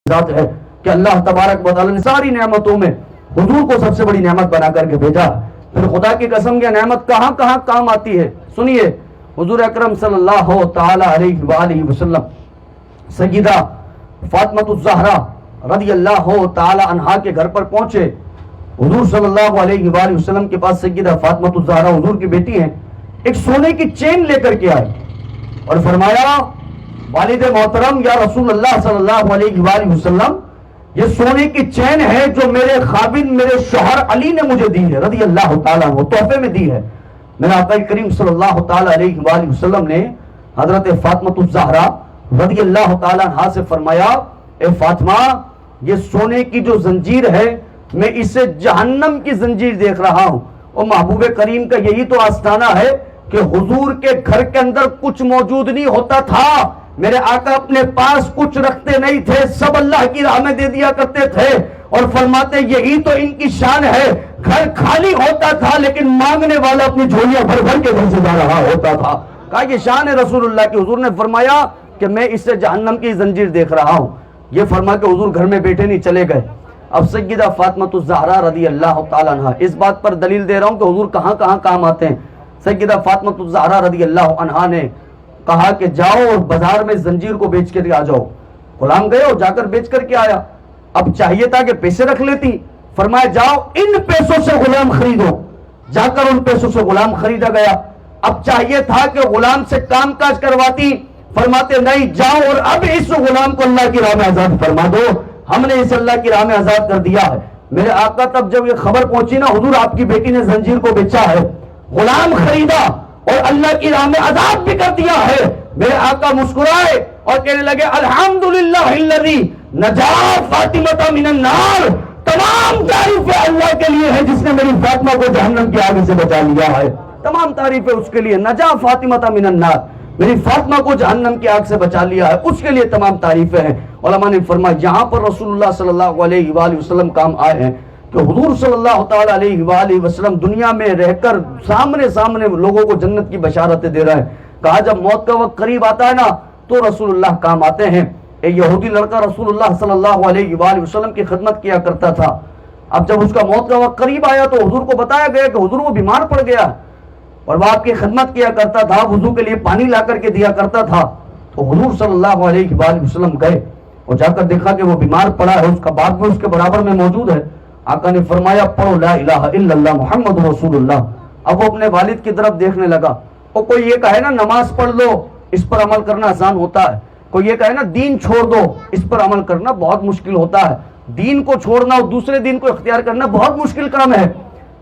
ذات ہے کہ اللہ تبارک و تعالی نے ساری نعمتوں میں حضور کو سب سے بڑی نعمت بنا کر کے بھیجا. پھر خدا کی قسم یہ نعمت کہاں کہاں کام آتی ہے. سنیے, حضور اکرم صلی اللہ تعالی علیہ وآلہ وسلم سیدہ فاطمہ الزہرا رضی اللہ تعالی عنہا کے گھر پر پہنچے. حضور صلی اللہ علیہ وآلہ وسلم کے پاس سیدہ فاطمہ الزہرا حضور کی بیٹی ہیں, ایک سونے کی چین لے کر کے آئے اور فرمایا, والد محترم یا رسول اللہ صلی اللہ علیہ وآلہ وسلم, یہ سونے کی چین ہے جو میرے خاوند میرے شوہر علی نے مجھے دی ہے رضی اللہ تعالیٰ عنہ, تحفے میں دی ہے. میرے آقا کریم صلی اللہ تعالیٰ علیہ وآلہ وسلم نے حضرت فاطمہ الزہرا رضی اللہ تعالیٰ عنہ سے فرمایا, اے فاطمہ, یہ سونے کی جو زنجیر ہے میں اسے جہنم کی زنجیر دیکھ رہا ہوں. اور محبوب کریم کا یہی تو آستانہ ہے کہ حضور کے گھر کے اندر کچھ موجود نہیں ہوتا تھا. میرے آقا اپنے پاس کچھ رکھتے نہیں تھے, سب اللہ کی راہ میں دے دیا کرتے تھے. اور فرماتے یہی تو ان کی شان ہے, گھر خالی ہوتا تھا لیکن مانگنے والا اپنی جھولیاں بھر بھر کے گھر سے جا رہا ہوتا تھا. کہا یہ شان ہے رسول اللہ کی. حضور نے فرمایا کہ میں اس سے جہنم کی زنجیر دیکھ رہا ہوں. یہ فرما کے حضور گھر میں بیٹھے نہیں, چلے گئے. اب سیدہ فاطمہ الزہرا رضی اللہ تعالیٰ عنہ, اس بات پر دلیل دے رہا ہوں کہ حضور کہاں کہاں کام آتے ہیں. سیدہ فاطمہ الزہرا رضی اللہ عنہا نے کہا کہ جاؤ اور بازار میں زنجیر کو بیچ کر کے آ جاؤ. غلام گئے اور جا کر بیچ کر کے آیا. اب چاہیے تھا کہ پیسے رکھ لیتی, فرمایا جاؤ ان پیسوں سے غلام خریدو. جا کر ان پیسوں سے غلام خریدا گیا. اب چاہیے تھا کہ غلام سے کام کاج کرواتی, فرماتے نہیں, جاؤ اور اب اس غلام کو اللہ کی راہ میں آزاد فرما دو, ہم نے اس اللہ کی راہ میں آزاد کر دیا ہے. میرے آقا تب جب یہ خبر پہنچی نا, حضور آپ کی بیٹی نے زنجیر کو بیچا ہے, غلام خریدا اور اللہ کی راہ میں آزاد بھی کر دیا ہے, میرے آقا مسکرائے اور کہنے لگے الحمدللہ الذی نجا فاطمہ من النار. تمام تعریفیں اللہ کے لیے ہے جس نے میری فاطمہ کو جہنم کی آگ سے بچا لیا ہے. تمام تعریفیں اس کے لیے, نجا فاطمہ من النار, میری فاطمہ کو جہنم کی آگ سے بچا لیا ہے, اس کے لیے تمام تعریفیں ہیں. علماء نے فرمایا یہاں پر رسول اللہ صلی اللہ علیہ وآلہ وسلم کام آئے ہیں کہ حضور صلی اللہ تعالی علیہ وآلہ وسلم دنیا میں رہ کر سامنے لوگوں کو جنت کی بشارتیں دے رہے ہیں. کہا جب موت کا وقت قریب آتا ہے نا تو رسول اللہ کام آتے ہیں. ایک یہودی لڑکا رسول اللہ صلی اللہ علیہ وآلہ وسلم کی خدمت کیا کرتا تھا. اب جب اس کا موت کا وقت قریب آیا تو حضور کو بتایا گیا کہ حضور وہ بیمار پڑ گیا اور وہ آپ کی خدمت کیا کرتا تھا, وضو کے لیے پانی لا کر کے دیا کرتا تھا. تو حضور صلی اللہ علیہ وآلہ وسلم گئے اور جا کر دیکھا کہ وہ بیمار پڑا ہے, اس کا باپ بھی اس کے برابر میں موجود ہے. آقا نے فرمایا پڑھو لا الہ الا اللہ محمد رسول اللہ. اب وہ اپنے والد کی طرف دیکھنے لگا. اور کوئی یہ کہے نا نماز پڑھ لو, اس پر عمل کرنا آسان ہوتا ہے. کوئی یہ کہے نا دین چھوڑ دو, اس پر عمل کرنا بہت مشکل ہوتا ہے. دین کو چھوڑنا اور دوسرے دین کو اختیار کرنا بہت مشکل کام ہے.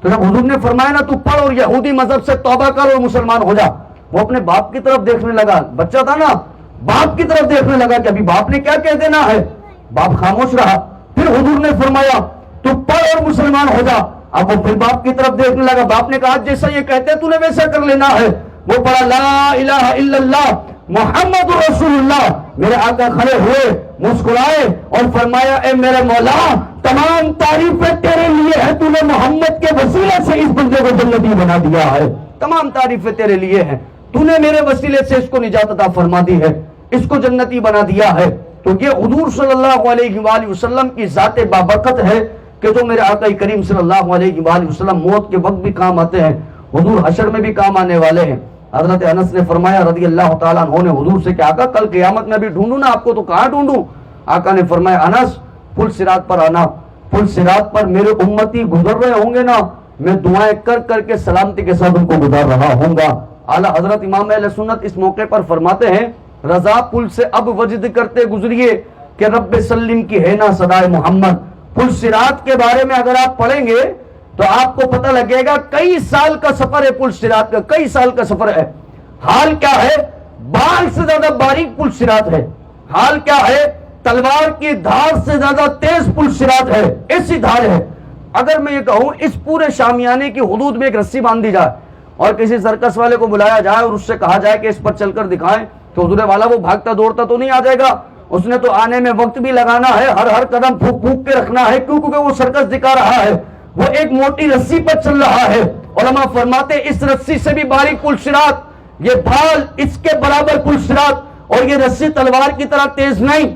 تو جب حضور نے فرمایا نا تو پڑھ اور یہودی مذہب سے توبہ کر اور مسلمان ہو جا, وہ اپنے باپ کی طرف دیکھنے لگا. بچہ تھا نا, باپ کی طرف دیکھنے لگا کہ ابھی باپ نے کیا کہہ دینا ہے. باپ خاموش رہا. پھر حضور نے فرمایا تو پڑھ اور مسلمان ہو جا. اب وہ پھر باپ کی طرف دیکھنے لگا. باپ نے کہا جیسا یہ کہتے ہیں تو نے ویسا کر لینا ہے. وہ پڑھا لا الہ الا اللہ محمد رسول اللہ. میرے آقا کھڑے ہوئے, مسکرائے اور فرمایا اے میرے مولا, تمام تعریفیں تیرے لیے ہیں, تو نے محمد کے وسیلے سے اس بندے کو جنتی بنا دیا ہے. تمام تعریفیں تیرے لیے ہیں, تو نے میرے وسیلے سے اس کو نجات عطا فرما دی ہے, اس کو جنتی بنا دیا ہے. تو یہ حضور صلی اللہ علیہ وآلہ وسلم کی ذات بابرکت ہے کہ جو میرے آقا کریم صلی اللہ علیہ وآلہ وسلم موت کے وقت بھی کام آتے ہیں, حضور حشر میں بھی کام آنے والے ہیں. حضرت انس نے فرمایا رضی اللہ تعالیٰ عنہ نے حضور سے کہ آقا کل قیامت میں بھی ڈھونڈوں نا آپ کو, تو کہاں ڈھونڈوں؟ آقا نے فرمایا انس پل صراط پر آنا, پل صراط پر میرے امتی گزر رہے ہوں گے نا, میں دعائیں کر کر کے سلامتی کے ساتھ ان کو گزار رہا ہوں گا. اعلیٰ حضرت امام اہل سنت اس موقع پر فرماتے ہیں رضا پل سے اب وجد کرتے گزریے کہ رب سلم کی ہے نا صدائے محمد. پل صراط کے بارے میں اگر آپ پڑھیں گے تو آپ کو پتہ لگے گا کئی سال کا سفر ہے پل صراط کا, کئی سال کا سفر ہے. حال کیا ہے, بال سے زیادہ باریک پل صراط ہے. حال کیا ہے, تلوار کی دھار سے زیادہ تیز پل صراط ہے, ایسی دھار ہے. اگر میں یہ کہوں اس پورے شامیانے کی حدود میں ایک رسی باندھ دی جائے اور کسی سرکس والے کو بلایا جائے اور اس سے کہا جائے کہ اس پر چل کر دکھائیں, تو حضور والا وہ بھاگتا دوڑتا تو نہیں آ جائے گا. اس نے تو آنے میں وقت بھی لگانا ہے, ہر قدم پھونک پھونک کے رکھنا ہے, کیونکہ وہ سرکس دکھا رہا ہے, وہ ایک موٹی رسی پر چل رہا ہے. علماء فرماتے اس رسی سے بھی باریک پل صراط, یہ بھال اس کے برابر پل صراط, اور یہ رسی تلوار کی طرح تیز نہیں,